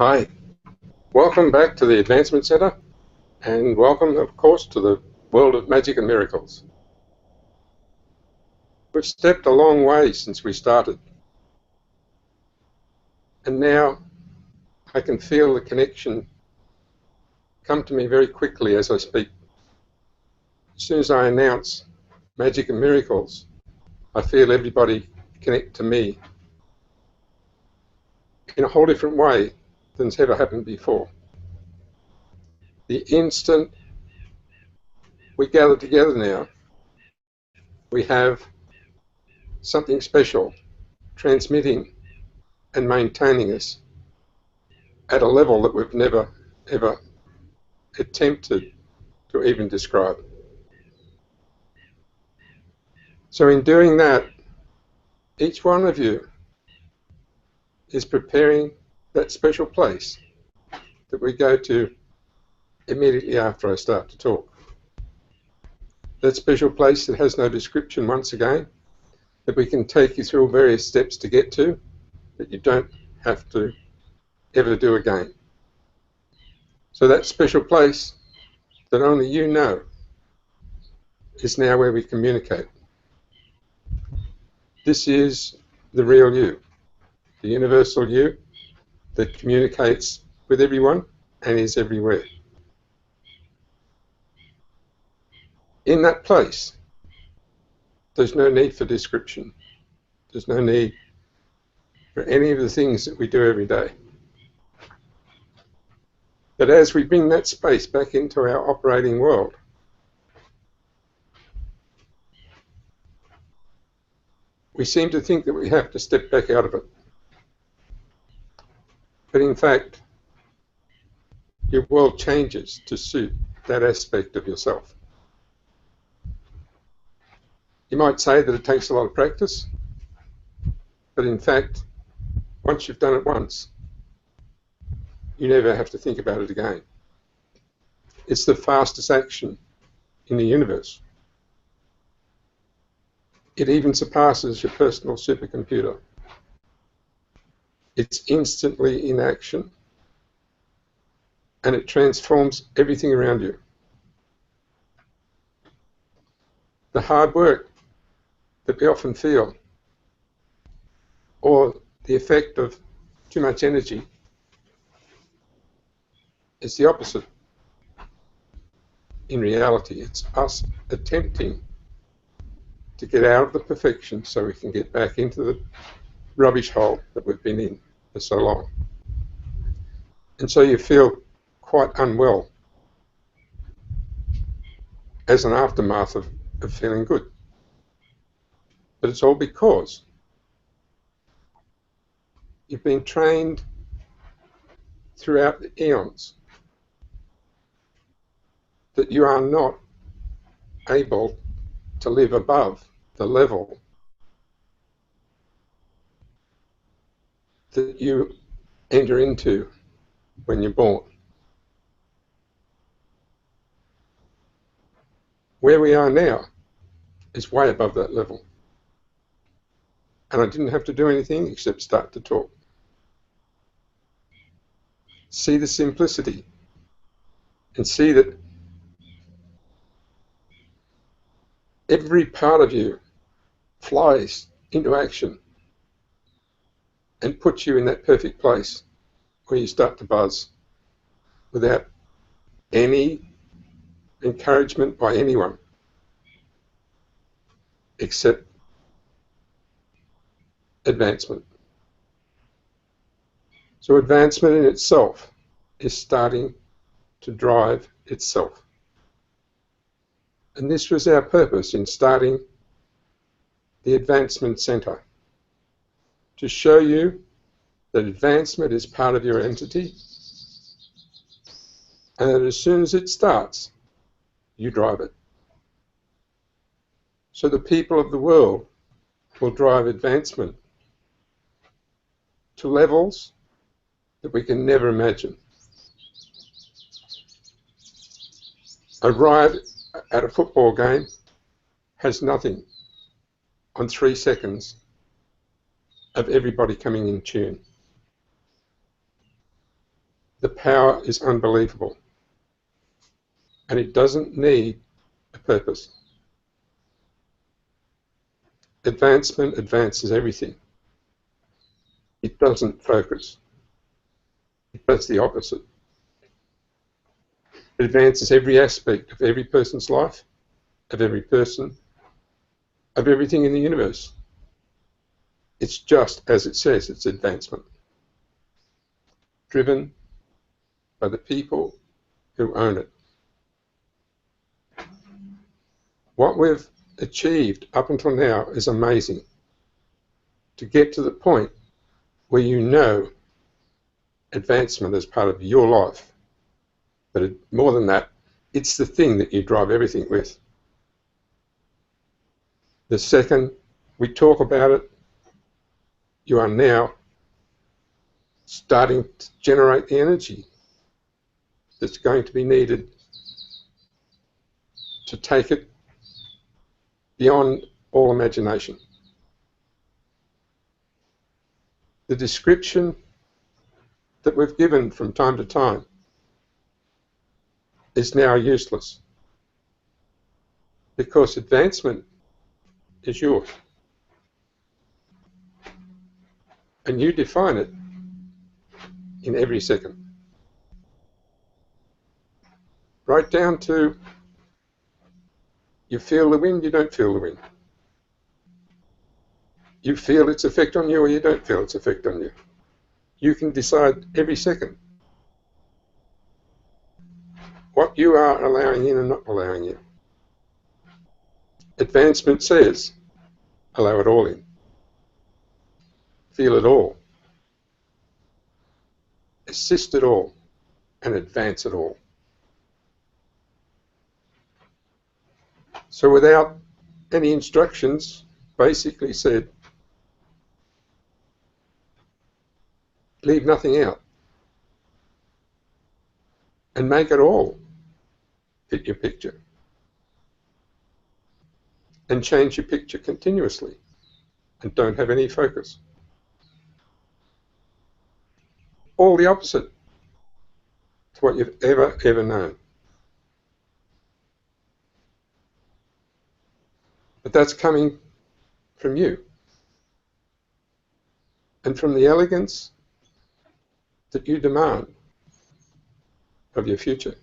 Hi, welcome back to the Advancement Centre, and welcome, of course, to the world of magic and miracles. We've stepped a long way since we started, and now I can feel the connection come to me very quickly as I speak. As soon as I announce magic and miracles, I feel everybody connect to me in a whole different way than's ever happened before. The instant we gather together now, we have something special transmitting and maintaining us at a level that we've never, ever attempted to even describe. So in doing that, each one of you is preparing that special place that we go to immediately after I start to talk. That special place that has no description, once again, that we can take you through various steps to get to, that you don't have to ever do again. So that special place that only you know is now where we communicate. This is the real you, the universal you that communicates with everyone and is everywhere. In that place, there's no need for description. There's no need for any of the things that we do every day. But as we bring that space back into our operating world, we seem to think that we have to step back out of it. But in fact, your world changes to suit that aspect of yourself. You might say that it takes a lot of practice, but in fact, once you've done it once, you never have to think about it again. It's the fastest action in the universe. It even surpasses your personal supercomputer. It's instantly in action, and it transforms everything around you. The hard work that we often feel, or the effect of too much energy, is the opposite. In reality, it's us attempting to get out of the perfection so we can get back into the rubbish hole that we've been in for so long. And so you feel quite unwell as an aftermath of feeling good. But it's all because you've been trained throughout the eons that you are not able to live above the level that you enter into when you're born. Where we are now is way above that level. And I didn't have to do anything except start to talk. See the simplicity and see that every part of you flies into action and puts you in that perfect place where you start to buzz without any encouragement by anyone except advancement. So advancement in itself is starting to drive itself. And this was our purpose in starting the Advancement Centre, to show you that advancement is part of your entity, and that as soon as it starts, you drive it. So the people of the world will drive advancement to levels that we can never imagine. A ride at a football game has nothing on 3 seconds of everybody coming in tune. The power is unbelievable, and it doesn't need a purpose. Advancement advances everything. It doesn't focus. It does the opposite. It advances every aspect of every person's life, of every person, of everything in the universe. It's just as it says, it's advancement, driven by the people who own it. What we've achieved up until now is amazing. To get to the point where you know advancement is part of your life, but more than that, it's the thing that you drive everything with. The second we talk about it, you are now starting to generate the energy that's going to be needed to take it beyond all imagination. The description that we've given from time to time is now useless, because advancement is yours. And you define it in every second. Right down to you feel the wind, you don't feel the wind. You feel its effect on you or you don't feel its effect on you. You can decide every second what you are allowing in and not allowing in. Advancement says, allow it all in. Feel it all. Assist it all. And advance it all. So without any instructions, basically said, leave nothing out. And make it all fit your picture. And change your picture continuously. And don't have any focus. All the opposite to what you've ever known. But that's coming from you. And from the elegance that you demand of your future.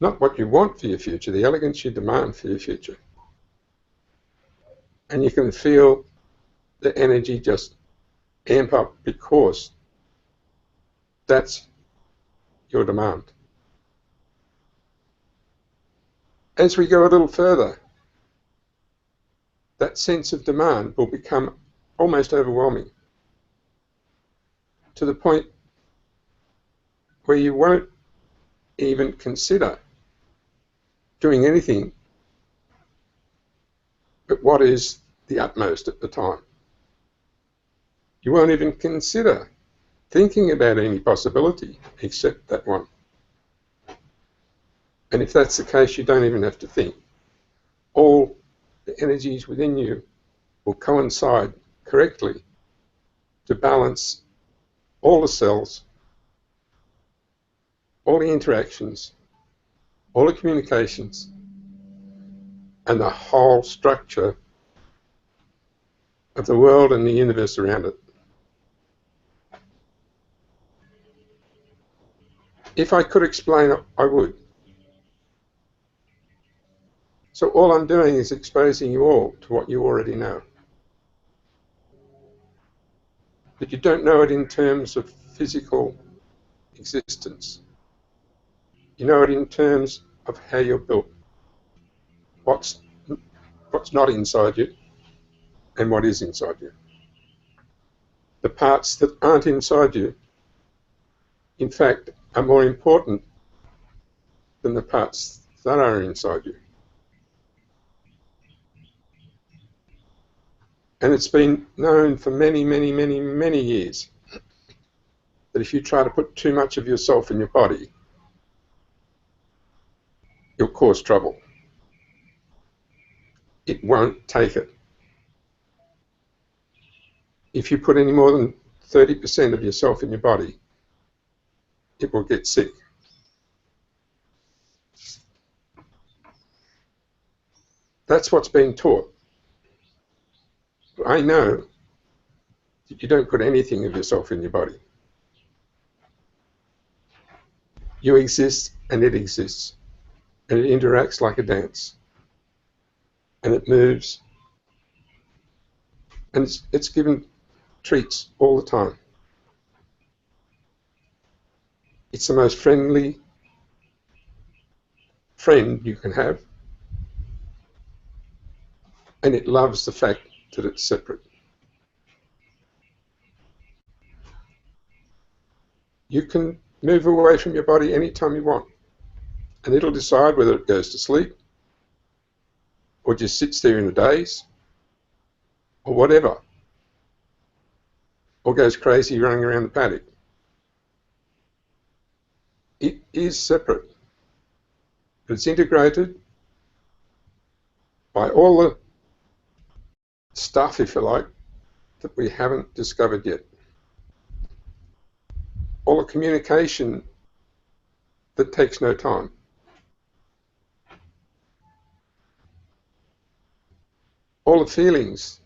Not what you want for your future, the elegance you demand for your future. And you can feel the energy just amp up because that's your demand. As we go a little further, that sense of demand will become almost overwhelming, to the point where you won't even consider doing anything but what is the utmost at the time. You won't even consider thinking about any possibility except that one. And if that's the case, you don't even have to think. All the energies within you will coincide correctly to balance all the cells, all the interactions, all the communications, and the whole structure of the world and the universe around it. If I could explain it, I would. So all I'm doing is exposing you all to what you already know. But you don't know it in terms of physical existence. You know it in terms of how you're built. What's not inside you and what is inside you. The parts that aren't inside you, in fact, are more important than the parts that are inside you. And it's been known for many, many, many, many years that if you try to put too much of yourself in your body, you'll cause trouble. It won't take it. If you put any more than 30% of yourself in your body, it will get sick. That's what's being taught. I know that you don't put anything of yourself in your body. You exist and it exists, and it interacts like a dance, and it moves, and it's given treats all the time. It's the most friendly friend you can have, and it loves the fact that it's separate. You can move away from your body anytime you want, and it'll decide whether it goes to sleep or just sits there in a daze or whatever, or goes crazy running around the paddock. It is separate, but it's integrated by all the stuff, if you like, that we haven't discovered yet. All the communication that takes no time. All the feelings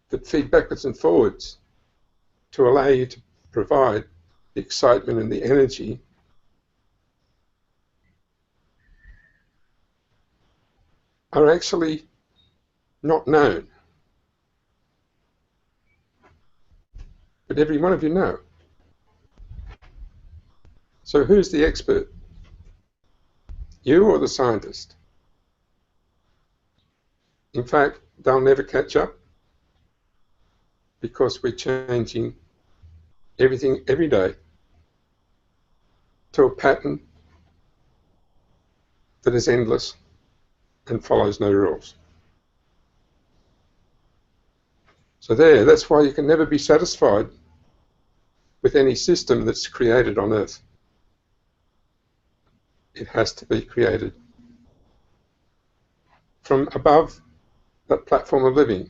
that feed backwards and forwards to allow you to provide the excitement and the energy are actually not known. But every one of you know. So who's the expert? You or the scientist? In fact, they'll never catch up because we're changing everything every day to a pattern that is endless and follows no rules. So that's why you can never be satisfied with any system that's created on Earth. It has to be created from above that platform of living,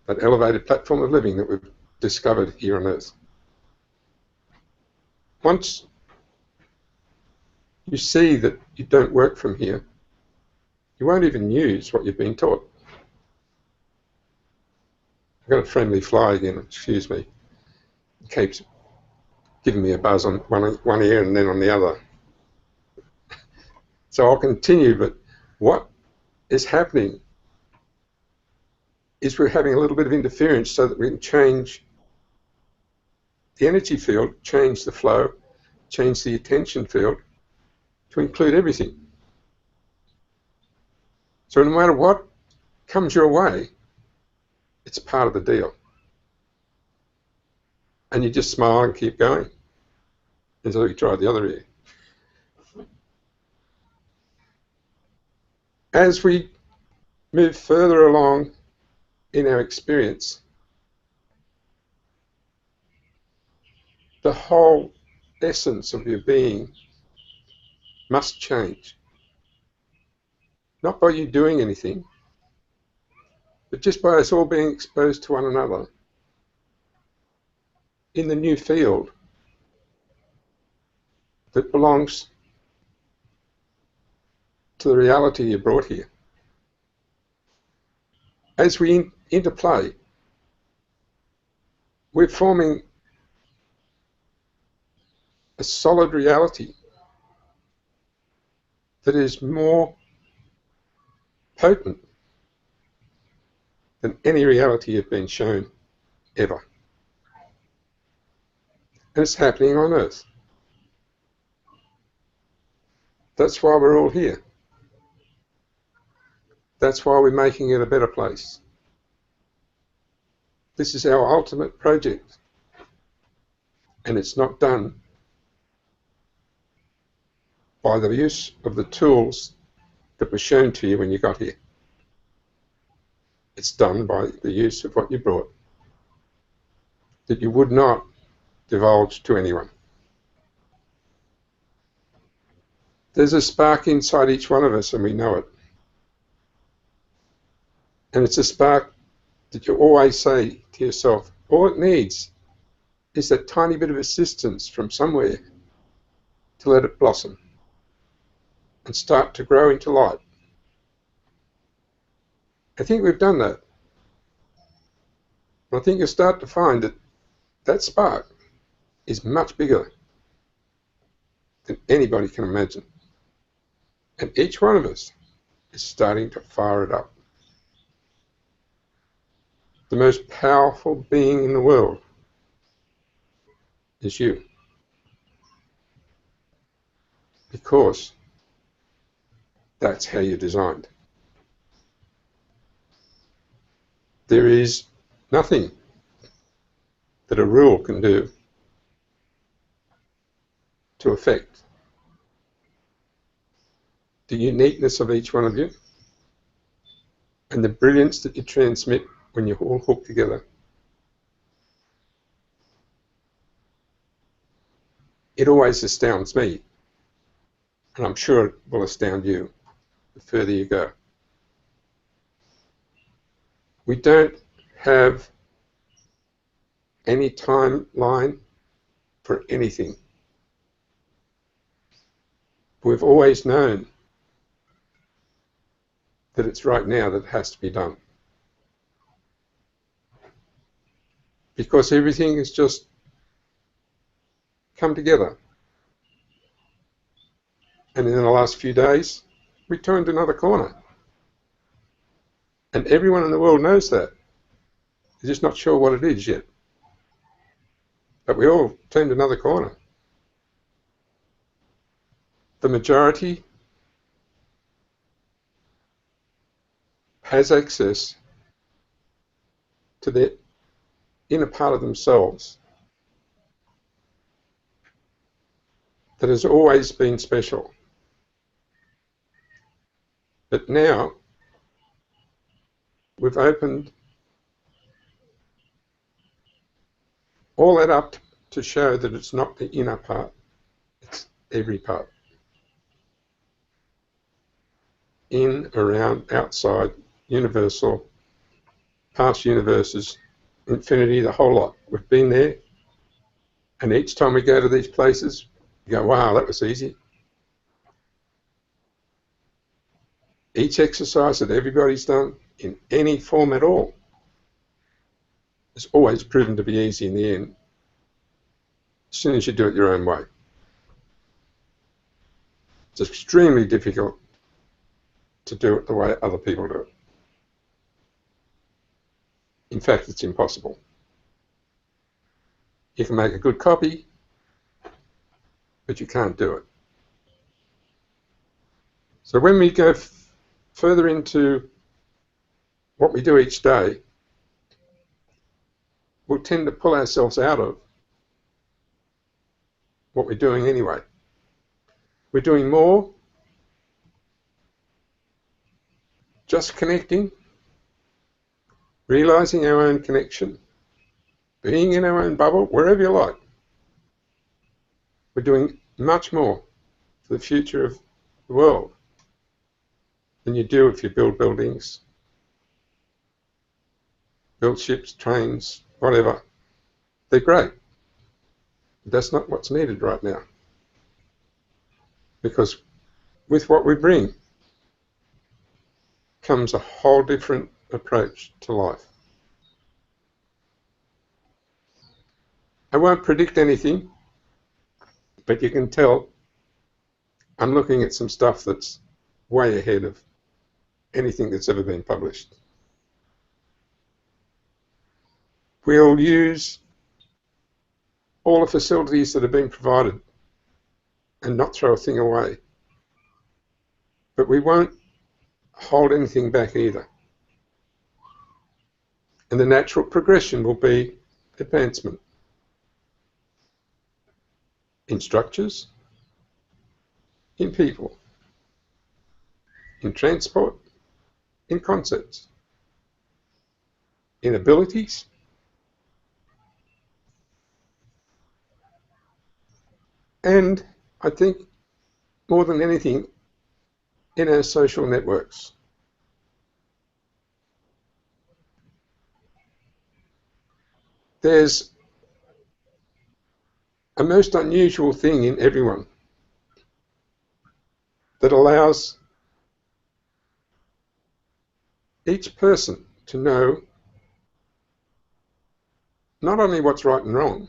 that elevated platform of living that we've discovered here on Earth. Once you see that you don't work from here, you won't even use what you've been taught. I've got a friendly fly again, excuse me. It keeps giving me a buzz on one ear and then on the other. So I'll continue, but what is happening is we're having a little bit of interference so that we can change the energy field, change the flow, change the attention field to include everything. So no matter what comes your way, it's part of the deal. And you just smile and keep going until you try the other ear. As we move further along in our experience, the whole essence of your being must change. Not by you doing anything, but just by us all being exposed to one another in the new field that belongs to the reality you brought here. As we interplay, we're forming a solid reality that is more potent than any reality you've been shown ever. And it's happening on Earth. That's why we're all here. That's why we're making it a better place. This is our ultimate project. And it's not done by the use of the tools that were shown to you when you got here. It's done by the use of what you brought, that you would not divulge to anyone. There's a spark inside each one of us, and we know it. And it's a spark that you always say to yourself, all it needs is that tiny bit of assistance from somewhere to let it blossom and start to grow into light. I think we've done that. I think you'll start to find that that spark is much bigger than anybody can imagine. And each one of us is starting to fire it up. The most powerful being in the world is you. Because that's how you're designed. There is nothing that a rule can do to affect the uniqueness of each one of you and the brilliance that you transmit when you're all hooked together. It always astounds me, and I'm sure it will astound you the further you go. We don't have any timeline for anything. We've always known that it's right now that it has to be done. Because everything has just come together. And in the last few days, we turned another corner. And everyone in the world knows that. They're just not sure what it is yet. But we all turned another corner. The majority has access to the inner part of themselves that has always been special. But now we've opened all that up to show that it's not the inner part, it's every part. In, around, outside, universal, past universes, infinity, the whole lot. We've been there, and each time we go to these places, we go, wow, that was easy. Each exercise that everybody's done, in any form at all, is always proven to be easy in the end, as soon as you do it your own way. It's extremely difficult to do it the way other people do it. In fact, it's impossible. You can make a good copy, but you can't do it. So when we go further into what we do each day, we'll tend to pull ourselves out of what we're doing anyway. We're doing more just connecting, realizing our own connection, being in our own bubble, wherever you like. We're doing much more for the future of the world than you do if you build buildings, build ships, trains, whatever. They're great. But that's not what's needed right now. Because with what we bring comes a whole different approach to life. I won't predict anything, but you can tell I'm looking at some stuff that's way ahead of anything that's ever been published. We'll use all the facilities that have been provided and not throw a thing away. But we won't hold anything back either. And the natural progression will be advancement in structures, in people, in transport, in concepts, in abilities, and I think more than anything in our social networks. there's a most unusual thing in everyone that allows each person to know not only what's right and wrong,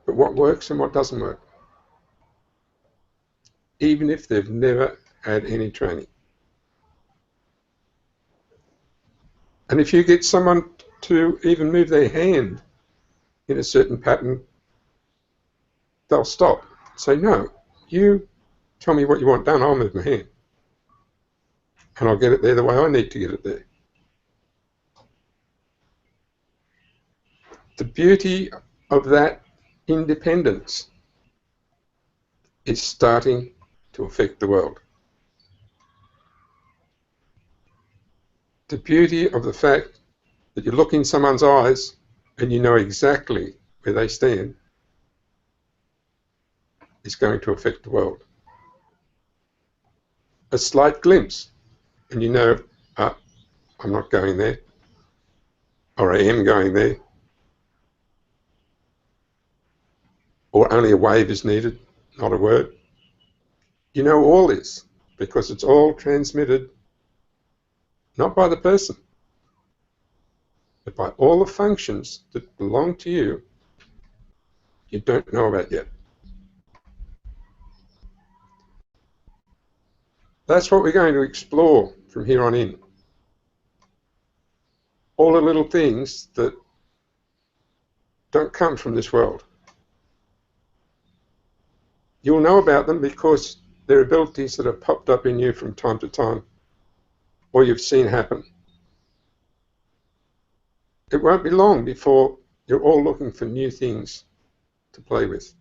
but what works and what doesn't work, even if they've never had any training. And if you get someone to even move their hand in a certain pattern, they'll stop. Say, no, you tell me what you want done, I'll move my hand. And I'll get it there the way I need to get it there. The beauty of that independence is starting to affect the world. The beauty of the fact that you look in someone's eyes and you know exactly where they stand is going to affect the world. A slight glimpse and you know, I'm not going there, or I am going there, or only a wave is needed, not a word. You know all this because it's all transmitted not by the person, but by all the functions that belong to you don't know about yet. That's what we're going to explore from here on in. All the little things that don't come from this world. You'll know about them because they're abilities that have popped up in you from time to time, or you've seen happen. It won't be long before you're all looking for new things to play with.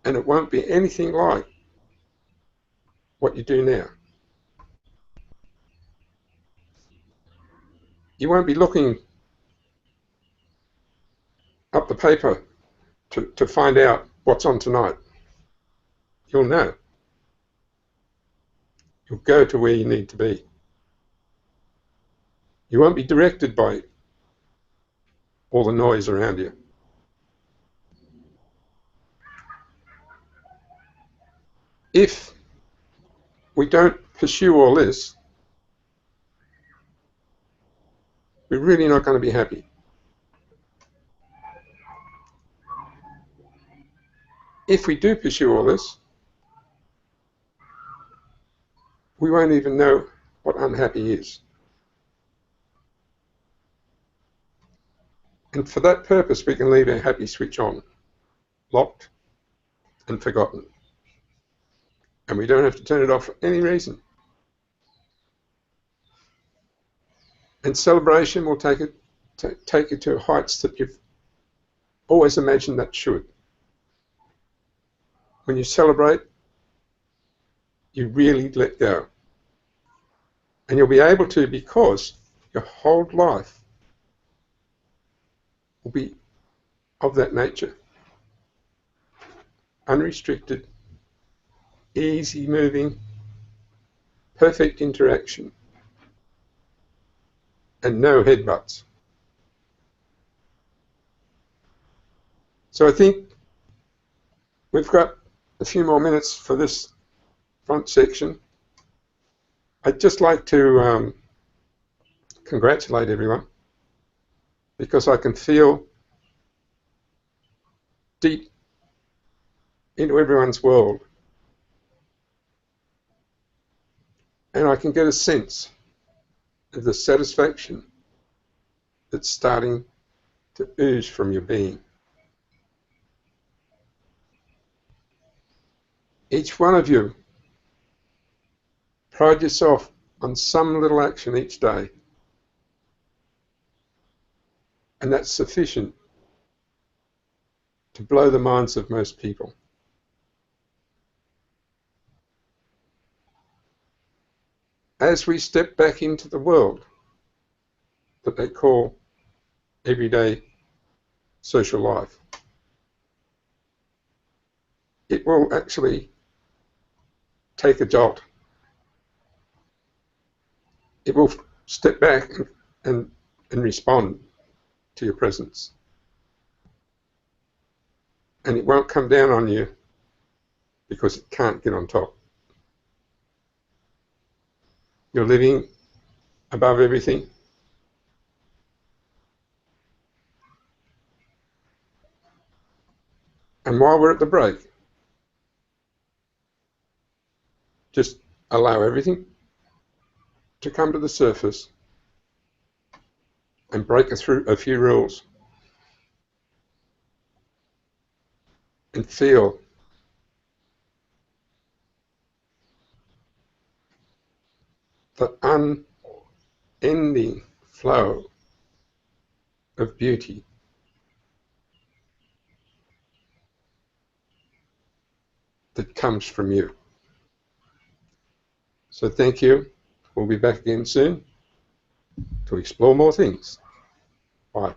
And it won't be anything like what you do now. You won't be looking up the paper to find out what's on tonight. You'll know. You'll go to where you need to be. You won't be directed by all the noise around you. If we don't pursue all this, we're really not going to be happy. If we do pursue all this, we won't even know what unhappy is. And for that purpose, we can leave our happy switch on, locked and forgotten. And we don't have to turn it off for any reason. And celebration will take it to heights that you've always imagined that should. When you celebrate, you really let go. And you'll be able to because your whole life will be of that nature. Unrestricted, easy moving, perfect interaction, and no headbutts. So I think we've got a few more minutes for this front section. I'd just like to congratulate everyone because I can feel deep into everyone's world and I can get a sense of the satisfaction that's starting to ooze from your being. Each one of you, pride yourself on some little action each day, and that's sufficient to blow the minds of most people. As we step back into the world that they call everyday social life, it will actually take a jolt. It will step back and respond to your presence. And it won't come down on you because it can't get on top. You're living above everything. And while we're at the break, just allow everything to come to the surface and break through a few rules and feel the unending flow of beauty that comes from you. So thank you. We'll be back again soon to explore more things. Bye.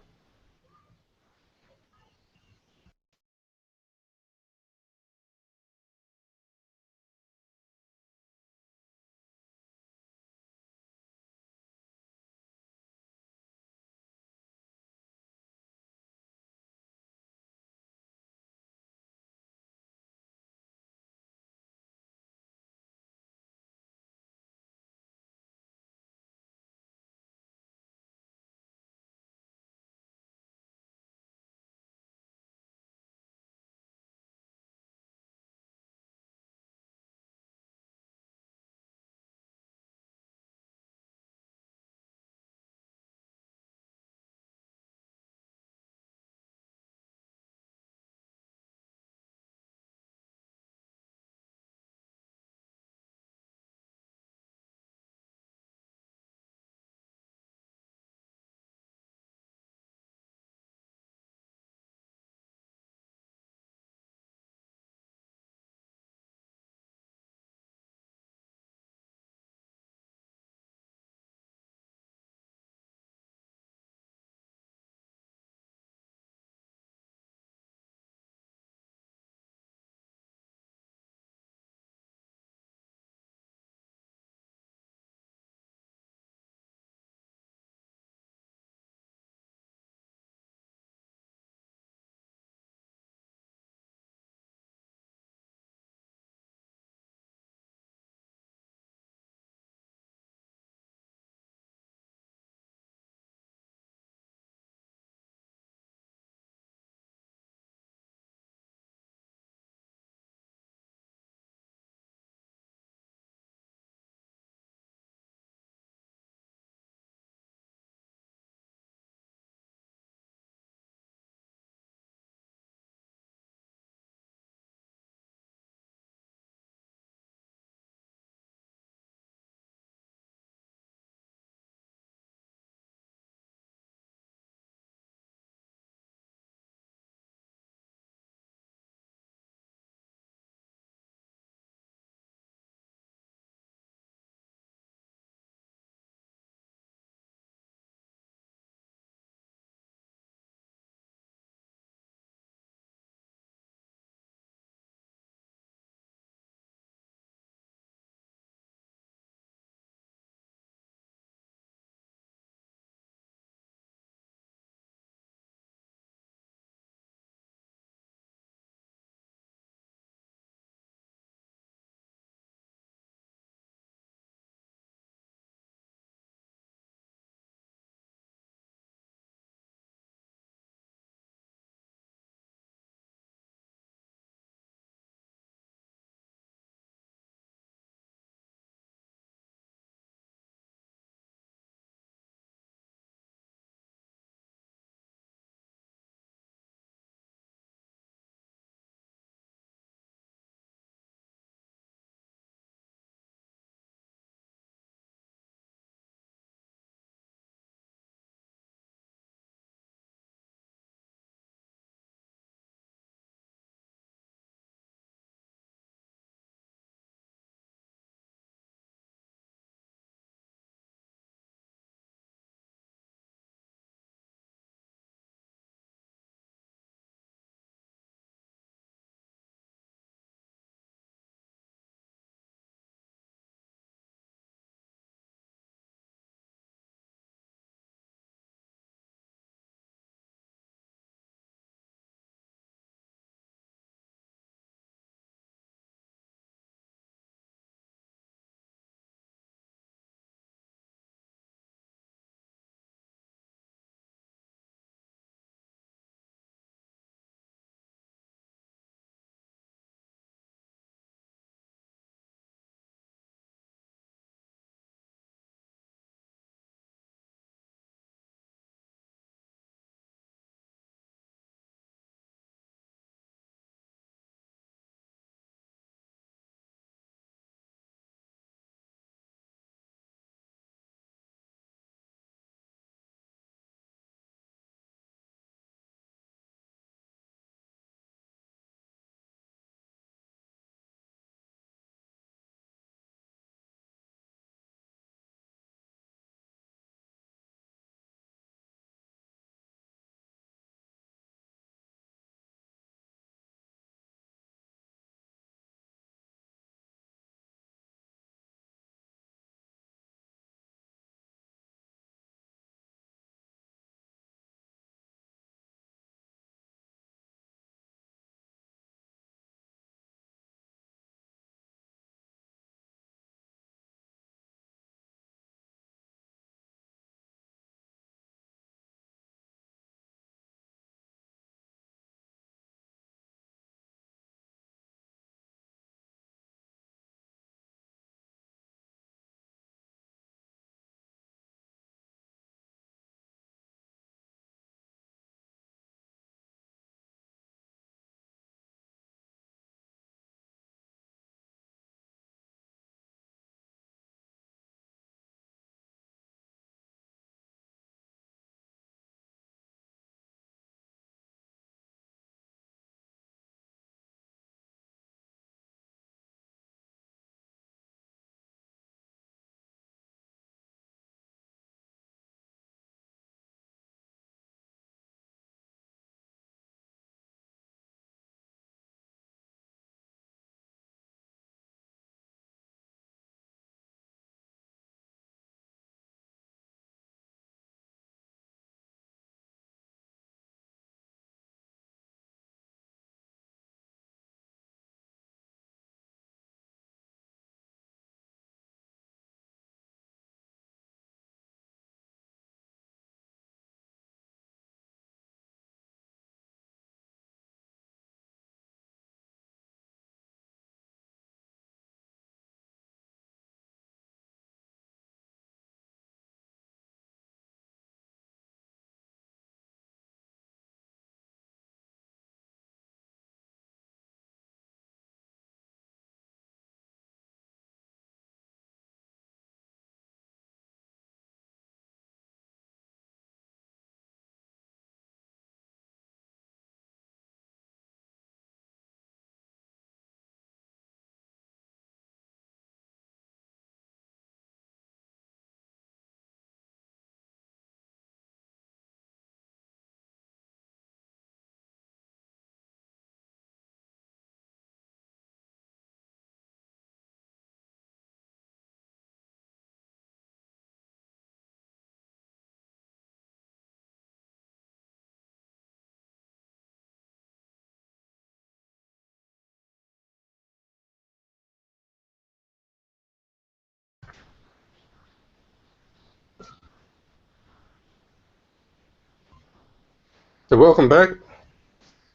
So welcome back,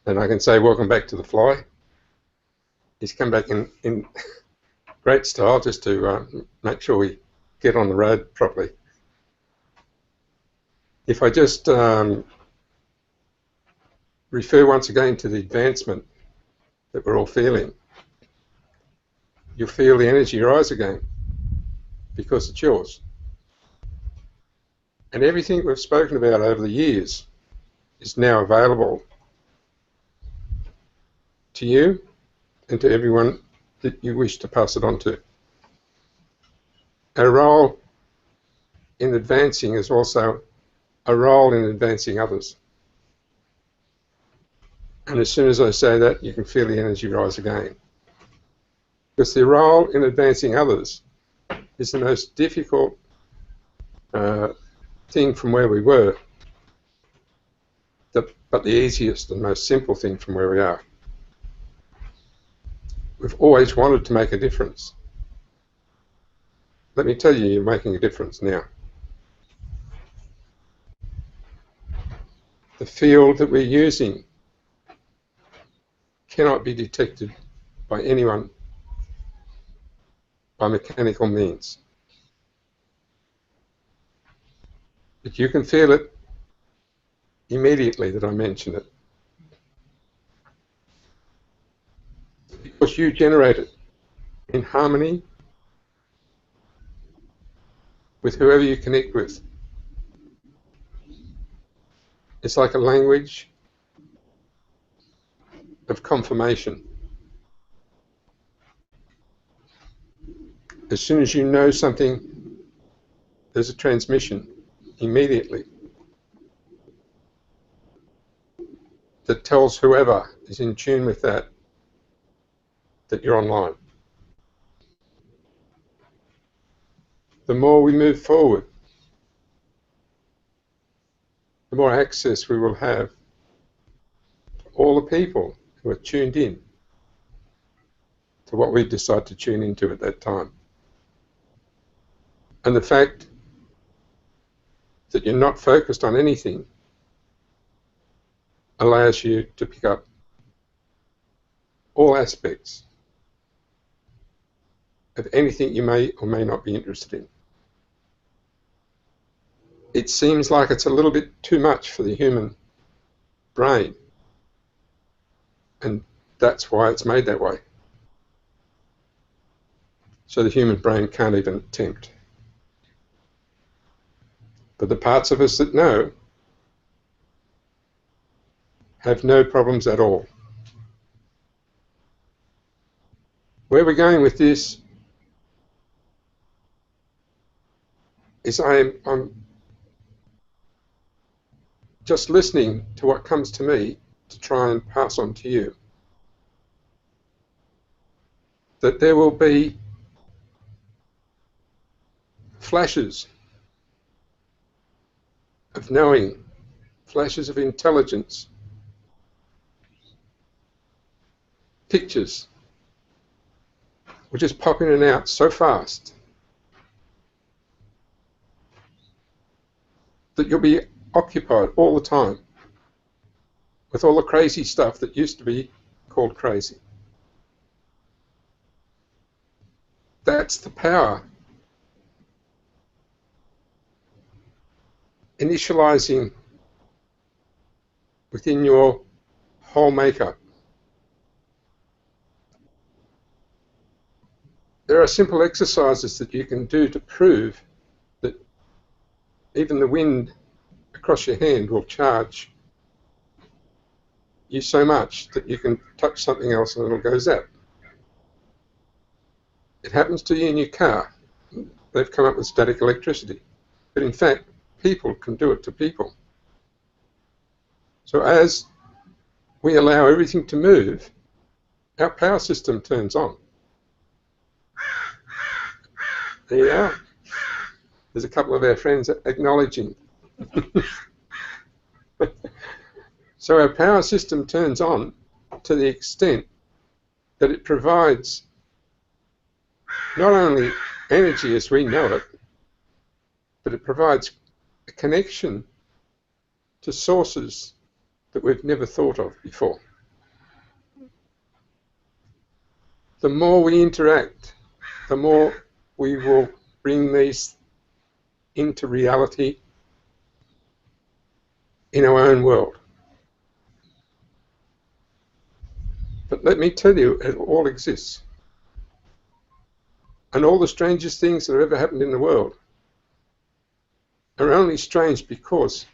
and I can say welcome back to the fly. He's come back in great style just to make sure we get on the road properly. If I just refer once again to the advancement that we're all feeling, you'll feel the energy rise again because it's yours. And everything we've spoken about over the years is now available to you and to everyone that you wish to pass it on to. Our role in advancing is also a role in advancing others. And as soon as I say that, you can feel the energy rise again. Because the role in advancing others is the most difficult thing from where we were, but the easiest and most simple thing from where we are. We've always wanted to make a difference. Let me tell you, you're making a difference now. The field that we're using cannot be detected by anyone by mechanical means. But you can feel it immediately that I mention it. Because you generate it in harmony with whoever you connect with. It's like a language of confirmation. As soon as you know something, there's a transmission immediately that tells whoever is in tune with that you're online. The more we move forward, the more access we will have to all the people who are tuned in to what we decide to tune into at that time. And the fact that you're not focused on anything allows you to pick up all aspects of anything you may or may not be interested in. It seems like it's a little bit too much for the human brain, and that's why it's made that way. So the human brain can't even attempt. But the parts of us that know have no problems at all. Where we're going with this is I'm just listening to what comes to me to try and pass on to you. That there will be flashes of knowing, flashes of intelligence, pictures will just pop in and out so fast that you'll be occupied all the time with all the crazy stuff that used to be called crazy. That's the power. Initializing within your whole makeup. There are simple exercises that you can do to prove that even the wind across your hand will charge you so much that you can touch something else and it'll go zap. It happens to you in your car. They've come up with static electricity. But in fact, people can do it to people. So as we allow everything to move, our power system turns on. There you are. There's a couple of our friends acknowledging. So our power system turns on to the extent that it provides not only energy as we know it, but it provides a connection to sources that we've never thought of before. The more we interact, the more we will bring these into reality in our own world. But let me tell you, it all exists. And all the strangest things that have ever happened in the world are only strange because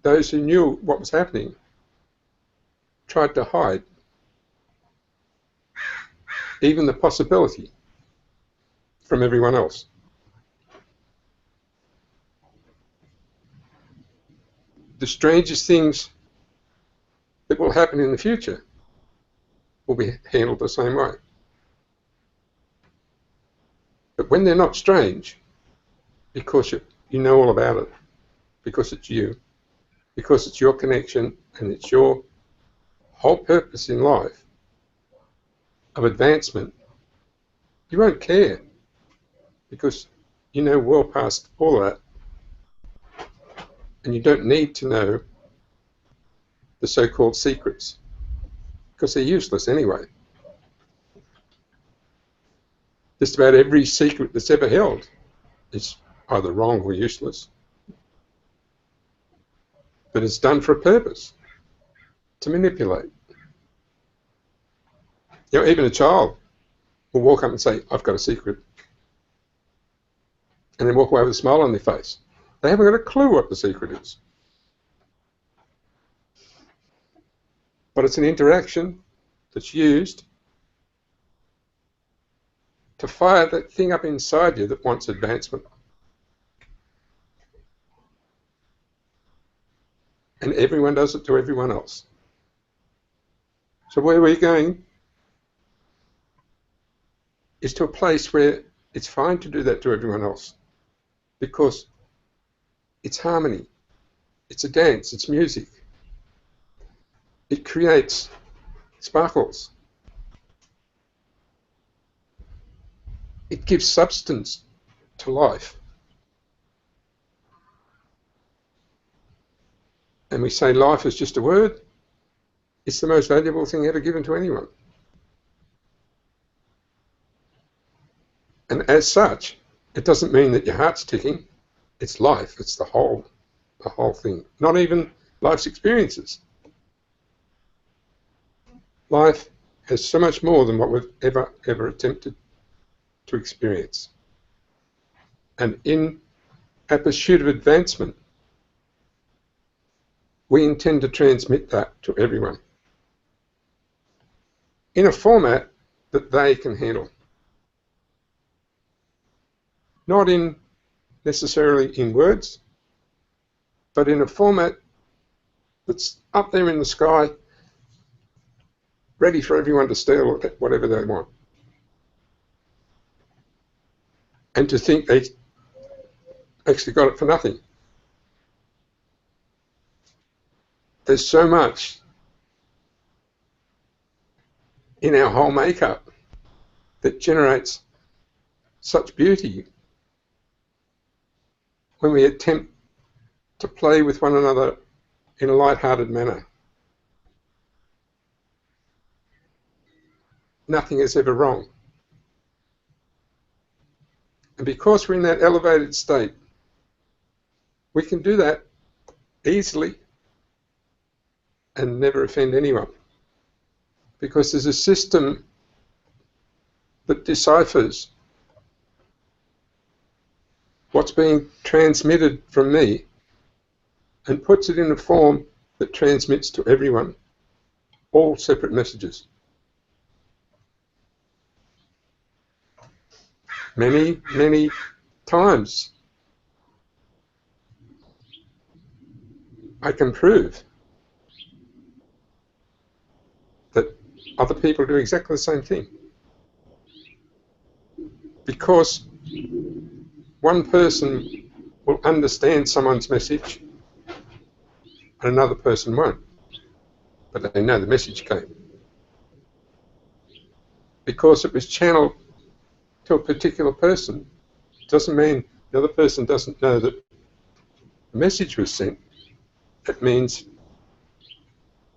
those who knew what was happening tried to hide even the possibility from everyone else. The strangest things that will happen in the future will be handled the same way. But when they're not strange, because you know all about it, because it's you, because it's your connection and it's your whole purpose in life of advancement, you won't care because you know well past all of that, and you don't need to know the so-called secrets because they're useless anyway. Just about every secret that's ever held is either wrong or useless. But it's done for a purpose, to manipulate. You know, even a child will walk up and say, I've got a secret, and then walk away with a smile on their face. They haven't got a clue what the secret is. But it's an interaction that's used to fire that thing up inside you that wants advancement. And everyone does it to everyone else. So where we're going is to a place where it's fine to do that to everyone else because it's harmony, it's a dance, it's music. It creates sparkles. It gives substance to life. And we say life is just a word. It's the most valuable thing ever given to anyone. And as such, it doesn't mean that your heart's ticking. It's life. It's the whole thing. Not even life's experiences. Life has so much more than what we've ever attempted to experience. And in our pursuit of advancement, we intend to transmit that to everyone in a format that they can handle. Not necessarily in words, but in a format that's up there in the sky, ready for everyone to steal whatever they want. And to think they actually got it for nothing. There's so much in our whole makeup that generates such beauty when we attempt to play with one another in a light-hearted manner. Nothing is ever wrong. And because we're in that elevated state, we can do that easily and never offend anyone. Because there's a system that deciphers what's being transmitted from me and puts it in a form that transmits to everyone, all separate messages. Many, many times I can prove that other people do exactly the same thing. Because one person will understand someone's message and another person won't, but they know the message came. Because it was channeled to a particular person, doesn't mean the other person doesn't know that the message was sent it means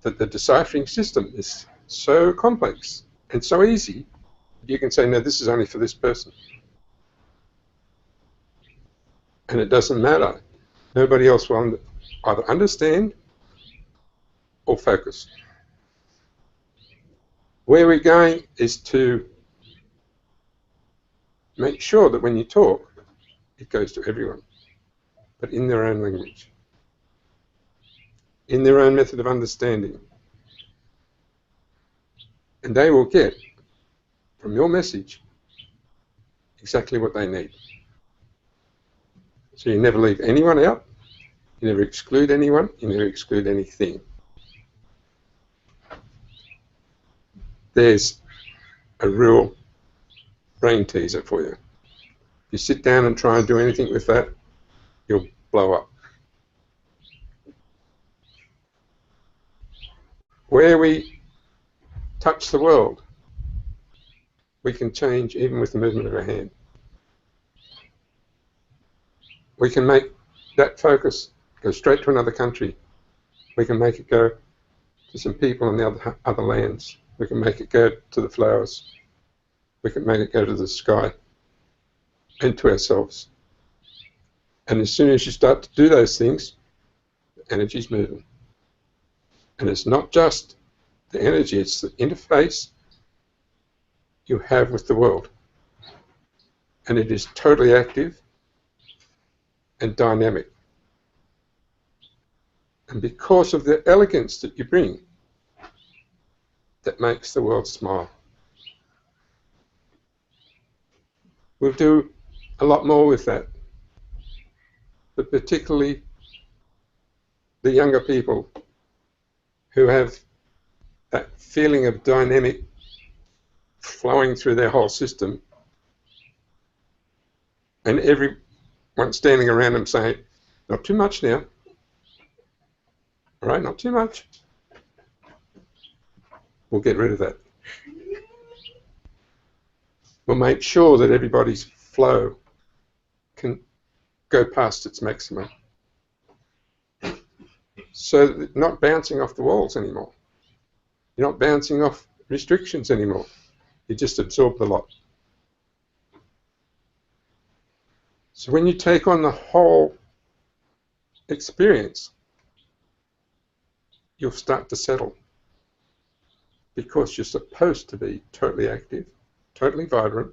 that the deciphering system is so complex and so easy, you can say, no, this is only for this person. And it doesn't matter. Nobody else will either understand or focus. Where we're going is to make sure that when you talk, it goes to everyone, but in their own language, in their own method of understanding. And they will get from your message exactly what they need. So you never leave anyone out, you never exclude anyone, you never exclude anything. There's a real brain teaser for you. If you sit down and try and do anything with that, you'll blow up. Where we touch the world, we can change even with the movement of our hand. We can make that focus go straight to another country. We can make it go to some people in the other lands. We can make it go to the flowers. We can make it go to the sky and to ourselves. And as soon as you start to do those things, the energy's moving. And it's not just the energy, it's the interface you have with the world. And it is totally active and dynamic. And because of the elegance that you bring, that makes the world smile. We'll do a lot more with that, but particularly the younger people who have that feeling of dynamic flowing through their whole system, and everyone standing around them saying, not too much now, all right, not too much. We'll get rid of that. We'll make sure that everybody's flow can go past its maximum. So that you're not bouncing off the walls anymore. You're not bouncing off restrictions anymore. You just absorb the lot. So when you take on the whole experience, you'll start to settle, because you're supposed to be totally active, totally vibrant,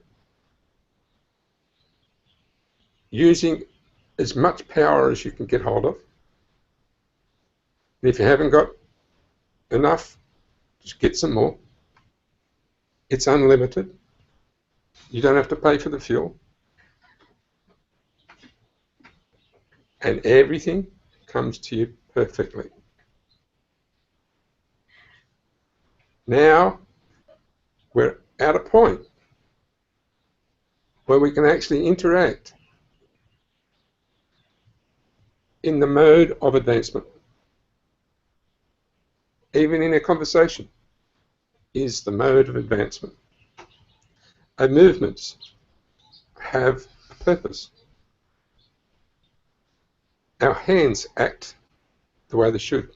using as much power as you can get hold of. And if you haven't got enough, just get some more. It's unlimited. You don't have to pay for the fuel. And everything comes to you perfectly. Now we're at a point where we can actually interact in the mode of advancement. Even in a conversation is the mode of advancement. Our movements have a purpose. Our hands act the way they should.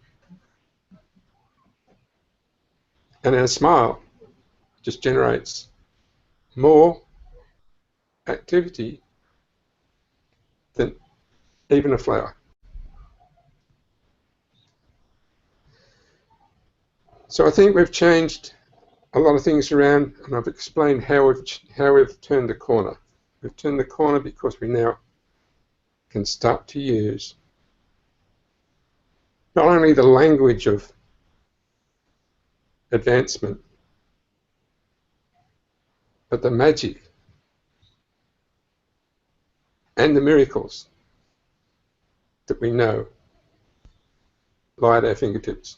And our smile just generates more activity than even a flower. So I think we've changed a lot of things around, and I've explained how we've turned the corner. We've turned the corner because we now can start to use not only the language of advancement, but the magic and the miracles that we know lie at our fingertips.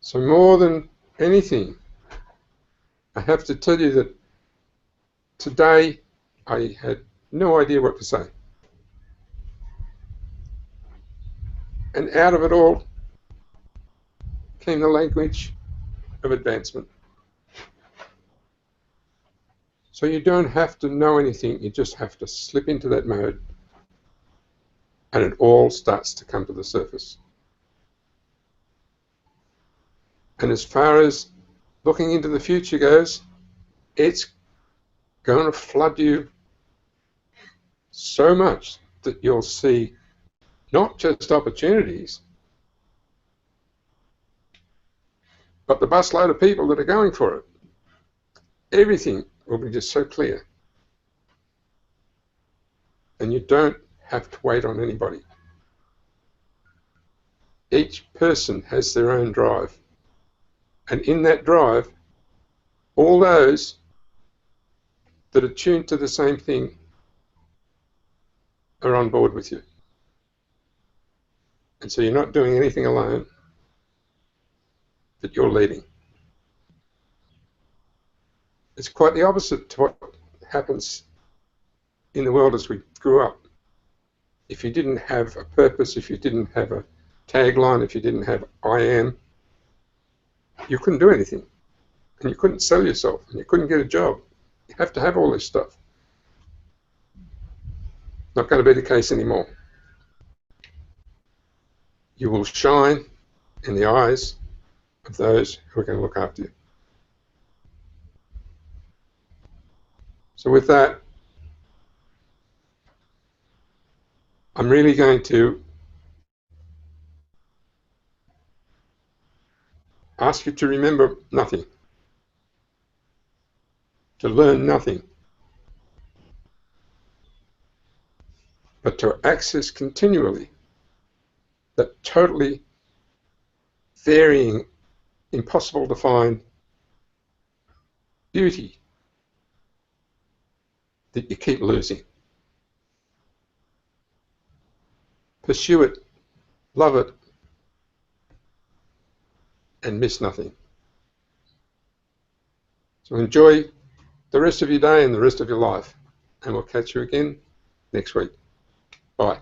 So more than anything, I have to tell you that today I had no idea what to say. And out of it all came the language of advancement. So you don't have to know anything, you just have to slip into that mode and it all starts to come to the surface. And as far as looking into the future goes, it's going to flood you so much that you'll see not just opportunities, but the busload of people that are going for it. Everything will be just so clear. And you don't have to wait on anybody. Each person has their own drive. And in that drive, all those that are tuned to the same thing are on board with you. And so you're not doing anything alone, but you're leading. It's quite the opposite to what happens in the world as we grew up. If you didn't have a purpose, if you didn't have a tagline, if you didn't have I am, you couldn't do anything. And you couldn't sell yourself, and you couldn't get a job. You have to have all this stuff. Not going to be the case anymore. You will shine in the eyes of those who are going to look after you. So with that, I'm really going to ask you to remember nothing, to learn nothing, but to access continually that totally varying, impossible to find beauty that you keep losing. Pursue it, love it, and miss nothing. So enjoy the rest of your day and the rest of your life, and we'll catch you again next week. Bye.